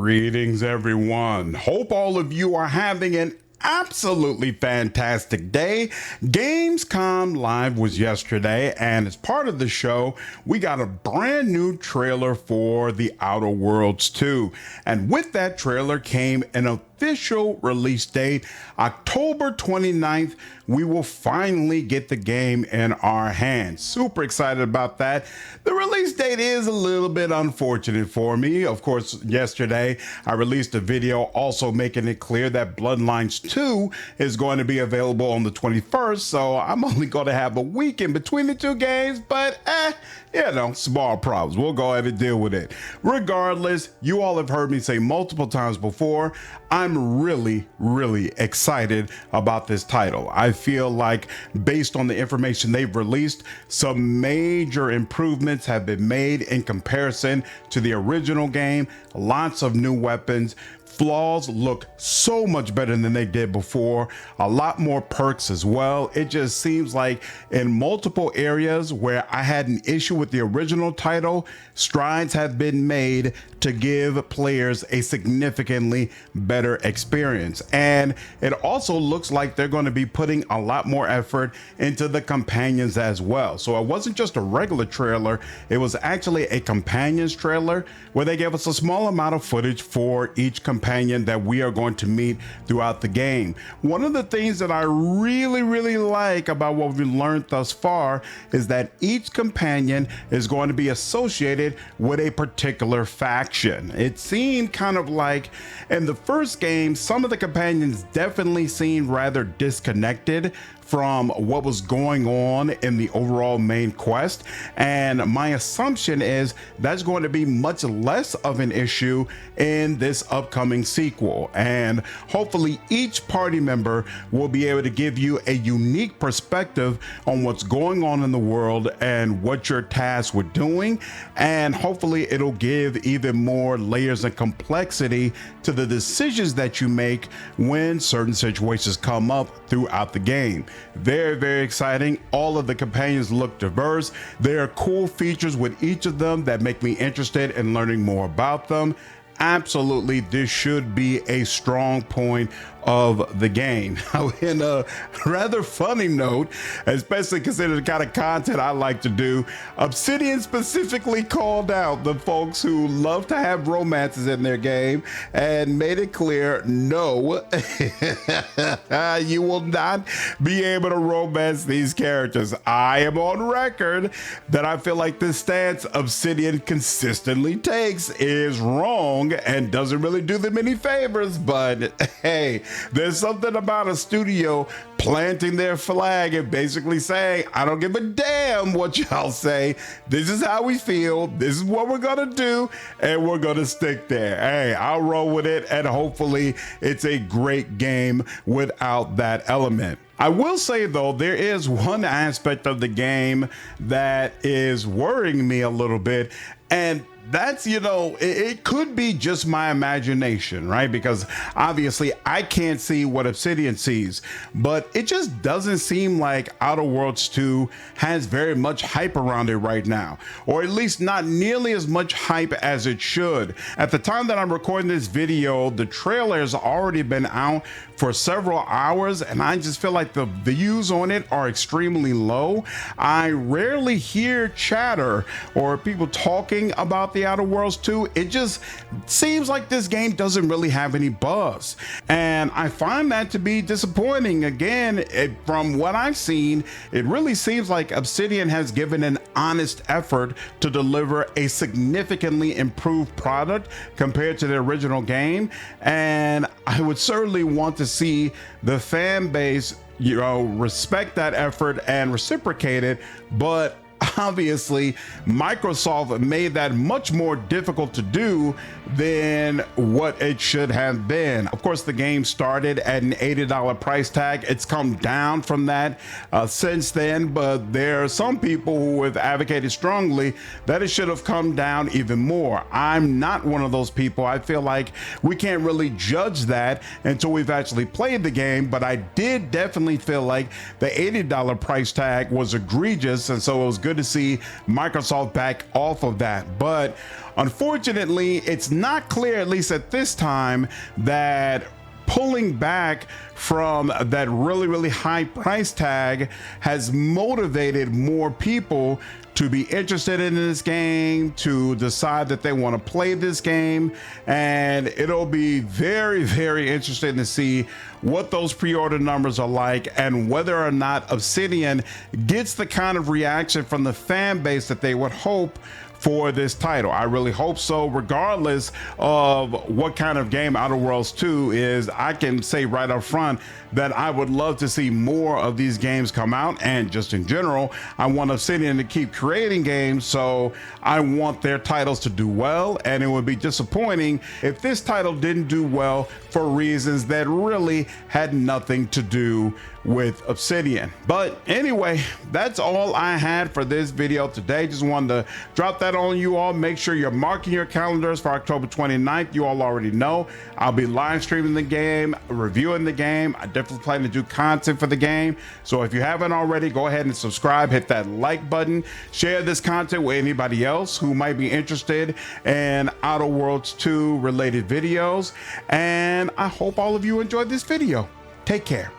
Greetings, everyone. Hope all of you are having an absolutely fantastic day. Gamescom Live was yesterday, and as part of the show, we got a brand new trailer for The Outer Worlds 2. And with that trailer came an official release date, October 29th. We will finally get the game in our hands. Super excited about that. The release date is a little bit unfortunate for me. Of course, yesterday I released a video also making it clear that Bloodlines 2 is going to be available on the 21st, so I'm only going to have a week in between the two games, but small problems. We'll go ahead and deal with it. Regardless, you all have heard me say multiple times before, I'm really excited about this title. I feel like based on the information they've released, some major improvements have been made in comparison to the original game. Lots of new weapons. Flaws look so much better than they did before. A lot more perks as well. It just seems like in multiple areas where I had an issue with the original title, strides have been made to give players a significantly better experience. And it also looks like they're going to be putting a lot more effort into the companions as well. So it wasn't just a regular trailer, it was actually a companions trailer where they gave us a small amount of footage for each companion that we are going to meet throughout the game. One of the things that I really like about what we've learned thus far is that each companion is going to be associated with a particular faction. It seemed kind of like in the first game, some of the companions definitely seemed rather disconnected from what was going on in the overall main quest, and my assumption is that's going to be much less of an issue in this upcoming sequel, and hopefully each party member will be able to give you a unique perspective on what's going on in the world and what you're tasked with doing, and hopefully it'll give even more layers and complexity to the decisions that you make when certain situations come up throughout the game. Very exciting. All of the companions look diverse. There are cool features with each of them that make me interested in learning more about them. Absolutely, this should be a strong point of the game. In a rather funny note, especially considering the kind of content I like to do, Obsidian specifically called out the folks who love to have romances in their game and made it clear, no, you will not be able to romance these characters. I am on record that I feel like this stance Obsidian consistently takes is wrong and doesn't really do them any favors, but hey, there's something about a studio planting their flag and basically saying, I don't give a damn what y'all say. This is how we feel. This is what we're going to do, and we're going to stick there. Hey, I'll roll with it, and hopefully it's a great game without that element. I will say, though, there is one aspect of the game that is worrying me a little bit, and that's, it could be just my imagination, right? Because obviously I can't see what Obsidian sees, but it just doesn't seem like Outer Worlds 2 has very much hype around it right now, or at least not nearly as much hype as it should. At the time that I'm recording this video, the trailer has already been out for several hours, and I just feel like the views on it are extremely low. I rarely hear chatter or people talking about the Outer Worlds 2. It just seems like this game doesn't really have any buzz, and I find that to be disappointing. Again, from what I've seen, it really seems like Obsidian has given an honest effort to deliver a significantly improved product compared to the original game, and I would certainly want to see the fan base respect that effort and reciprocate it, but obviously Microsoft made that much more difficult to do than what it should have been. Of course, the game started at an $80 price tag. It's come down from that since then, but there are some people who have advocated strongly that it should have come down even more. I'm not one of those people. I feel like we can't really judge that until we've actually played the game, but I did definitely feel like the $80 price tag was egregious, and so it was good to to see Microsoft back off of that. But unfortunately, it's not clear, at least at this time, that pulling back from that really high price tag has motivated more people to be interested in this game, to decide that they want to play this game. And it'll be very interesting to see what those pre-order numbers are like and whether or not Obsidian gets the kind of reaction from the fan base that they would hope for this title. I really hope so, regardless of what kind of game Outer Worlds 2 is. I can say right up front that I would love to see more of these games come out, and just in general, I want Obsidian to keep creating games, so I want their titles to do well, and it would be disappointing if this title didn't do well for reasons that really had nothing to do with Obsidian. But anyway, that's all I had for this video today. Just wanted to drop that on you all. Make sure you're marking your calendars for October 29th. You all already know I'll be live streaming the game, reviewing the game. I definitely plan to do content for the game. So if you haven't already, go ahead and subscribe, hit that like button, share this content with anybody else who might be interested in Outer Worlds 2 related videos. And I hope all of you enjoyed this video. Take care.